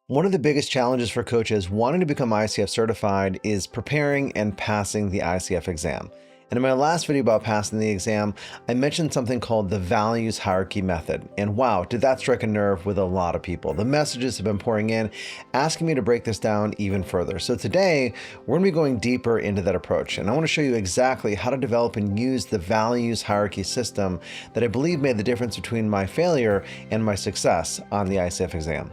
One of the biggest challenges for coaches wanting to become ICF certified is preparing and passing the ICF exam. And in my last video about passing the exam, I mentioned something called the values hierarchy method. And wow, did that strike a nerve with a lot of people. The messages have been pouring in, asking me to break this down even further. So today, we're going to be going deeper into that approach. And I want to show you exactly how to develop and use the values hierarchy system that I believe made the difference between my failure and my success on the ICF exam.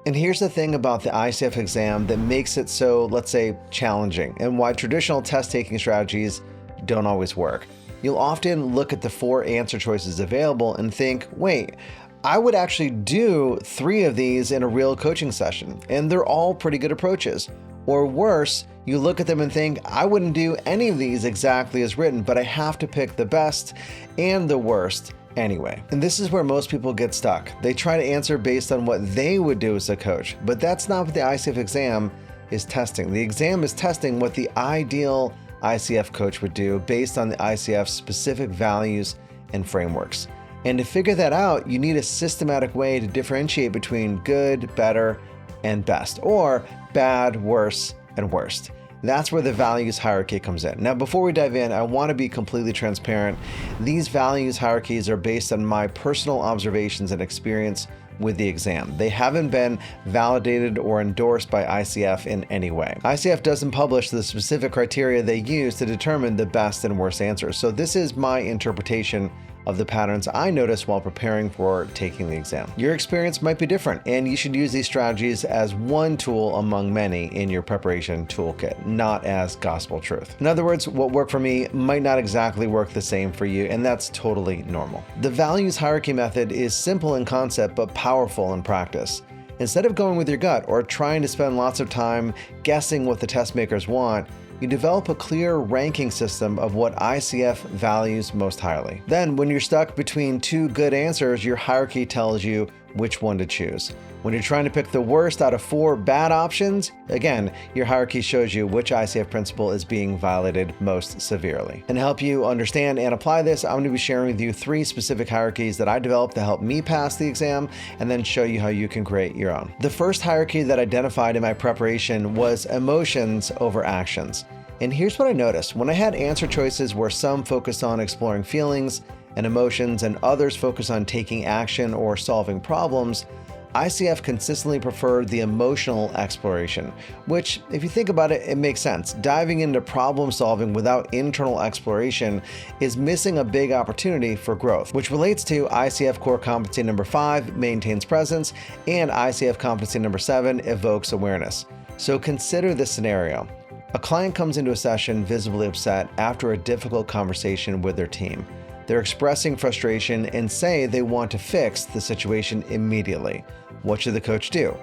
And here's the thing about the ICF exam that makes it so, let's say, challenging, and why traditional test-taking strategies don't always work. You'll often look at the 4 answer choices available and think, wait, I would actually do 3 of these in a real coaching session, and they're all pretty good approaches. Or worse, you look at them and think, I wouldn't do any of these exactly as written, but I have to pick the best and the worst anyway. And this is where most people get stuck. They try to answer based on what they would do as a coach, but that's not what the ICF exam is testing. The exam is testing what the ideal ICF coach would do based on the ICF's specific values and frameworks. And to figure that out, you need a systematic way to differentiate between good, better, and best, or bad, worse, and worst. That's where the values hierarchy comes in. Now, before we dive in, I want to be completely transparent. These values hierarchies are based on my personal observations and experience with the exam. They haven't been validated or endorsed by ICF in any way. ICF doesn't publish the specific criteria they use to determine the best and worst answers. So this is my interpretation of the patterns I noticed while preparing for taking the exam. Your experience might be different, and you should use these strategies as one tool among many in your preparation toolkit, not as gospel truth. In other words, what worked for me might not exactly work the same for you, and that's totally normal. The values hierarchy method is simple in concept, but powerful in practice. Instead of going with your gut or trying to spend lots of time guessing what the test makers want, you develop a clear ranking system of what ICF values most highly. Then, when you're stuck between 2 good answers, your hierarchy tells you which one to choose. When you're trying to pick the worst out of 4 bad options, again, your hierarchy shows you which ICF principle is being violated most severely. And to help you understand and apply this, I'm going to be sharing with you 3 specific hierarchies that I developed to help me pass the exam, and then show you how you can create your own. The first hierarchy that I identified in my preparation was emotions over actions. And here's what I noticed. When I had answer choices where some focused on exploring feelings and emotions and others focused on taking action or solving problems, ICF consistently preferred the emotional exploration, which, if you think about it, it makes sense. Diving into problem solving without internal exploration is missing a big opportunity for growth, which relates to ICF core competency number 5, maintains presence, and ICF competency number 7, evokes awareness. So consider this scenario. A client comes into a session visibly upset after a difficult conversation with their team. They're expressing frustration and say they want to fix the situation immediately. What should the coach do?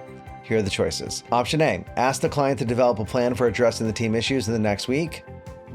Here are the choices. Option A, ask the client to develop a plan for addressing the team issues in the next week.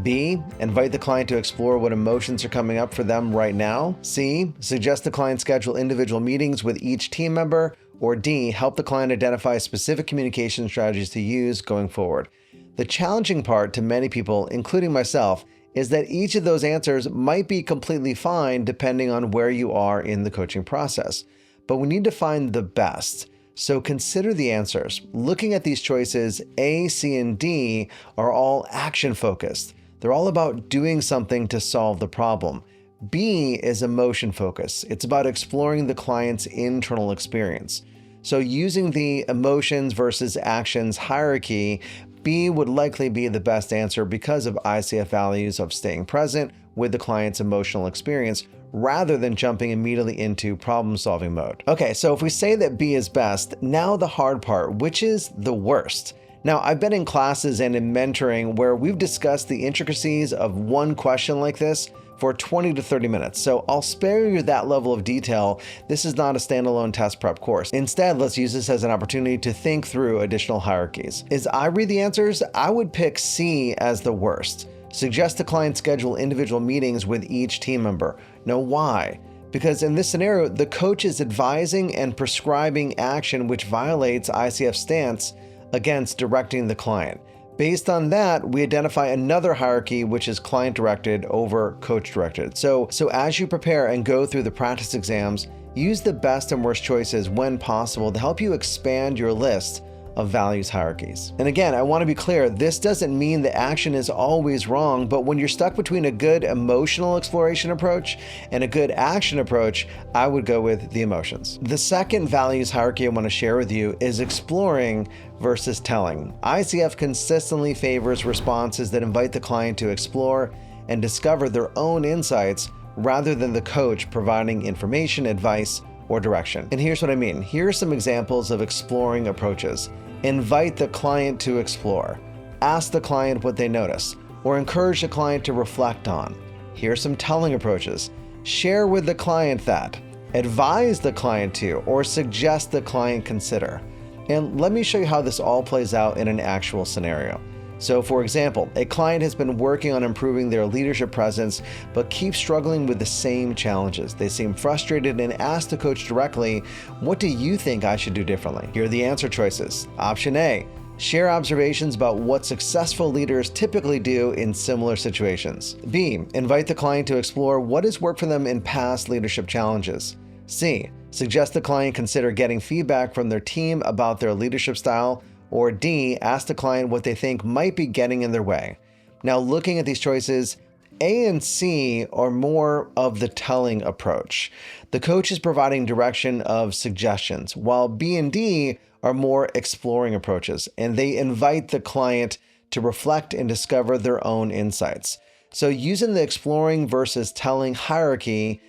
B, invite the client to explore what emotions are coming up for them right now. C, suggest the client schedule individual meetings with each team member. Or D, help the client identify specific communication strategies to use going forward. The challenging part to many people, including myself, is that each of those answers might be completely fine depending on where you are in the coaching process. But we need to find the best. So consider the answers. Looking at these choices, A, C, and D are all action-focused. They're all about doing something to solve the problem. B is emotion-focused. It's about exploring the client's internal experience. So using the emotions versus actions hierarchy, B would likely be the best answer because of ICF values of staying present with the client's emotional experience rather than jumping immediately into problem-solving mode. Okay, so if we say that B is best, now the hard part, which is the worst. Now, I've been in classes and in mentoring where we've discussed the intricacies of one question like this for 20 to 30 minutes. So I'll spare you that level of detail. This is not a standalone test prep course. Instead, let's use this as an opportunity to think through additional hierarchies. As I read the answers, I would pick C as the worst. Suggest the client schedule individual meetings with each team member. Now, why? Because in this scenario, the coach is advising and prescribing action which violates ICF's stance against directing the client. Based on that, we identify another hierarchy, which is client-directed over coach-directed. So as you prepare and go through the practice exams, use the best and worst choices when possible to help you expand your list of values hierarchies. And again, I want to be clear, this doesn't mean that action is always wrong, but when you're stuck between a good emotional exploration approach and a good action approach, I would go with the emotions. The second values hierarchy I want to share with you is exploring versus telling. ICF consistently favors responses that invite the client to explore and discover their own insights rather than the coach providing information, advice, or direction. And here's what I mean. Here are some examples of exploring approaches. Invite the client to explore. Ask the client what they notice, or encourage the client to reflect on. Here are some telling approaches. Share with the client that. Advise the client to, or suggest the client consider. And let me show you how this all plays out in an actual scenario. So for example, a client has been working on improving their leadership presence, but keeps struggling with the same challenges. They seem frustrated and ask the coach directly, "What do you think I should do differently?" Here are the answer choices. Option A, share observations about what successful leaders typically do in similar situations. B, invite the client to explore what has worked for them in past leadership challenges. C, suggest the client consider getting feedback from their team about their leadership style. Or D, ask the client what they think might be getting in their way. Now, looking at these choices, A and C are more of the telling approach. The coach is providing direction of suggestions, while B and D are more exploring approaches, and they invite the client to reflect and discover their own insights. So using the exploring versus telling hierarchy,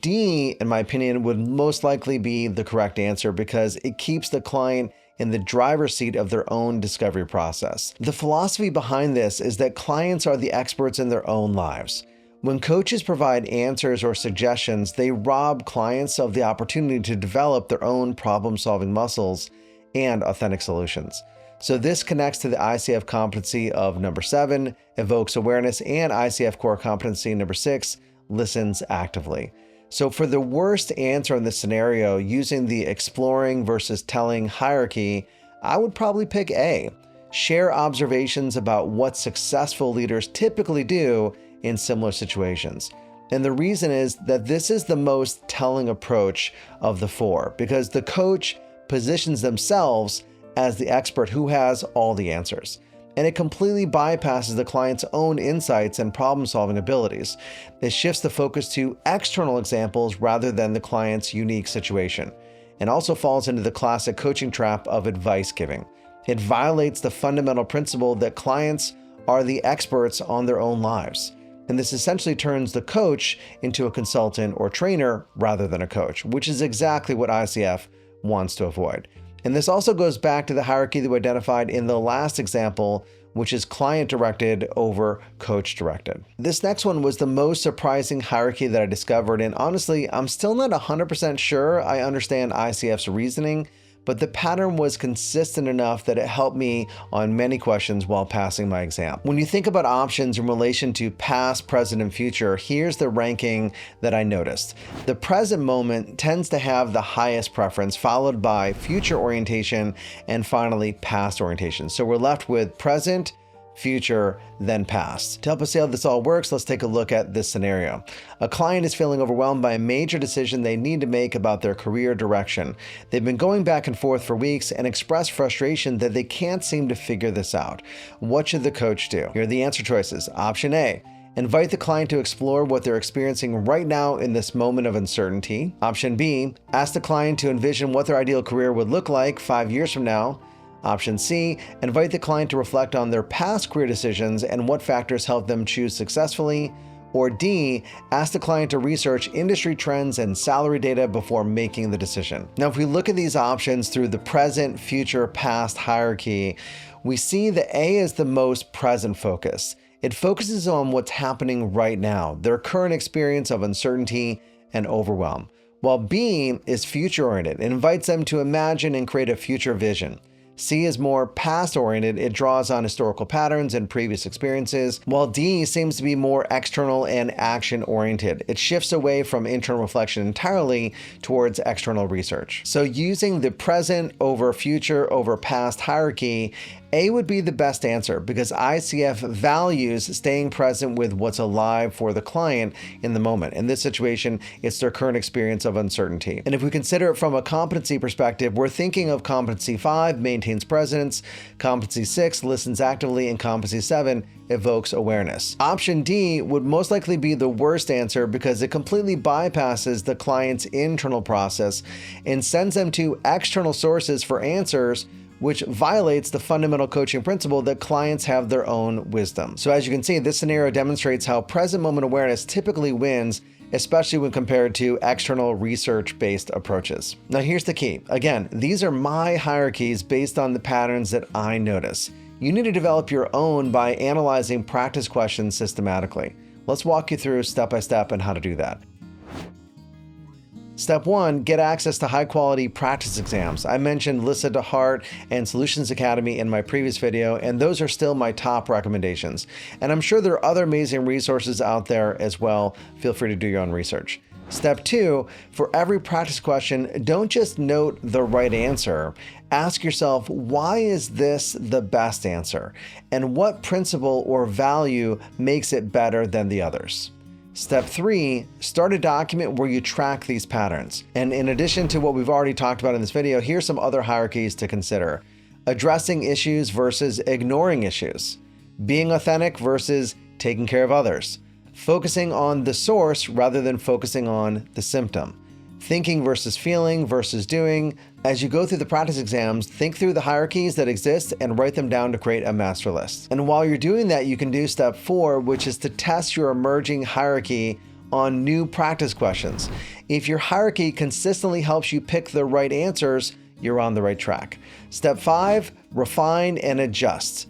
D, in my opinion, would most likely be the correct answer because it keeps the client in the driver's seat of their own discovery process. The philosophy behind this is that clients are the experts in their own lives. When coaches provide answers or suggestions, they rob clients of the opportunity to develop their own problem-solving muscles and authentic solutions. So this connects to the ICF competency of number 7, evokes awareness, and ICF core competency number 6, listens actively. So for the worst answer in this scenario, using the exploring versus telling hierarchy, I would probably pick A. Share observations about what successful leaders typically do in similar situations. And the reason is that this is the most telling approach of the 4, because the coach positions themselves as the expert who has all the answers. And it completely bypasses the client's own insights and problem-solving abilities. It shifts the focus to external examples rather than the client's unique situation, and also falls into the classic coaching trap of advice giving. It violates the fundamental principle that clients are the experts on their own lives. And this essentially turns the coach into a consultant or trainer rather than a coach, which is exactly what ICF wants to avoid. And this also goes back to the hierarchy that we identified in the last example, which is client-directed over coach-directed. This next one was the most surprising hierarchy that I discovered, and honestly, I'm still not 100% sure I understand ICF's reasoning, but the pattern was consistent enough that it helped me on many questions while passing my exam. When you think about options in relation to past, present, and future, here's the ranking that I noticed. The present moment tends to have the highest preference, followed by future orientation, and finally past orientation. So we're left with present, future, then past. To help us see how this all works, let's take a look at this scenario. A client is feeling overwhelmed by a major decision they need to make about their career direction. They've been going back and forth for weeks and express frustration that they can't seem to figure this out. What should the coach do? Here are the answer choices. Option A, invite the client to explore what they're experiencing right now in this moment of uncertainty. Option B, ask the client to envision what their ideal career would look like 5 years from now. Option C, invite the client to reflect on their past career decisions and what factors helped them choose successfully. Or D, ask the client to research industry trends and salary data before making the decision. Now, if we look at these options through the present, future, past hierarchy, we see that A is the most present focus. It focuses on what's happening right now, their current experience of uncertainty and overwhelm. While B is future-oriented. It invites them to imagine and create a future vision. C is more past-oriented. It draws on historical patterns and previous experiences, while D seems to be more external and action-oriented. It shifts away from internal reflection entirely towards external research. So using the present over future over past hierarchy, A would be the best answer because ICF values staying present with what's alive for the client in the moment. In this situation, it's their current experience of uncertainty. And if we consider it from a competency perspective, we're thinking of competency 5, maintains presence, competency 6, listens actively, and competency 7, evokes awareness. Option D would most likely be the worst answer because it completely bypasses the client's internal process and sends them to external sources for answers, which violates the fundamental coaching principle that clients have their own wisdom. So as you can see, this scenario demonstrates how present moment awareness typically wins, especially when compared to external research-based approaches. Now here's the key. Again, these are my hierarchies based on the patterns that I notice. You need to develop your own by analyzing practice questions systematically. Let's walk you through step by step on how to do that. Step 1, get access to high-quality practice exams. I mentioned Listen to Heart and Solutions Academy in my previous video, and those are still my top recommendations. And I'm sure there are other amazing resources out there as well. Feel free to do your own research. Step 2, for every practice question, don't just note the right answer. Ask yourself, why is this the best answer? And what principle or value makes it better than the others? Step 3, start a document where you track these patterns. And in addition to what we've already talked about in this video, here's some other hierarchies to consider. Addressing issues versus ignoring issues. Being authentic versus taking care of others. Focusing on the source rather than focusing on the symptom. Thinking versus feeling versus doing. As you go through the practice exams, think through the hierarchies that exist and write them down to create a master list. And while you're doing that, you can do step 4, which is to test your emerging hierarchy on new practice questions. If your hierarchy consistently helps you pick the right answers, you're on the right track. Step 5, refine and adjust.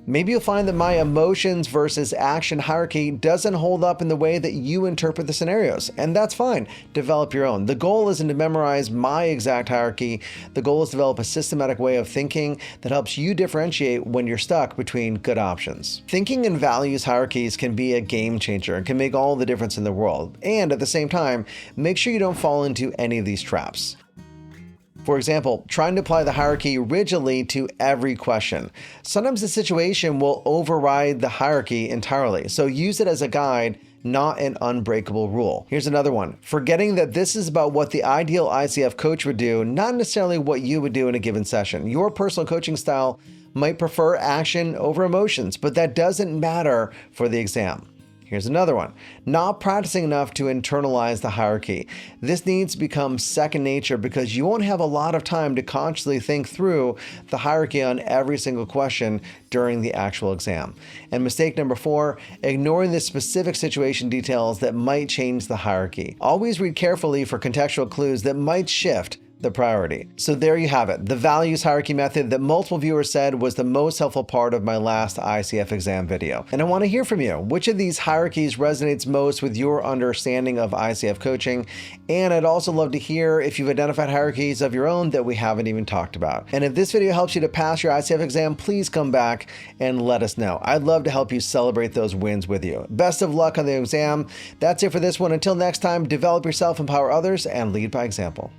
Maybe you'll find that my emotions versus action hierarchy doesn't hold up in the way that you interpret the scenarios, and that's fine. Develop your own. The goal isn't to memorize my exact hierarchy. The goal is to develop a systematic way of thinking that helps you differentiate when you're stuck between good options. Thinking in values hierarchies can be a game changer and can make all the difference in the world. And at the same time, make sure you don't fall into any of these traps. For example, trying to apply the hierarchy rigidly to every question. Sometimes the situation will override the hierarchy entirely, so use it as a guide, not an unbreakable rule. Here's another one. Forgetting that this is about what the ideal ICF coach would do, not necessarily what you would do in a given session. Your personal coaching style might prefer action over emotions, but that doesn't matter for the exam. Here's another one. Not practicing enough to internalize the hierarchy. This needs to become second nature because you won't have a lot of time to consciously think through the hierarchy on every single question during the actual exam. And mistake number 4, ignoring the specific situation details that might change the hierarchy. Always read carefully for contextual clues that might shift the priority. So there you have it, the values hierarchy method that multiple viewers said was the most helpful part of my last ICF exam video. And I want to hear from you. Which of these hierarchies resonates most with your understanding of ICF coaching? And I'd also love to hear if you've identified hierarchies of your own that we haven't even talked about. And if this video helps you to pass your ICF exam, please come back and let us know. I'd love to help you celebrate those wins with you. Best of luck on the exam. That's it for this one. Until next time, develop yourself, empower others, and lead by example.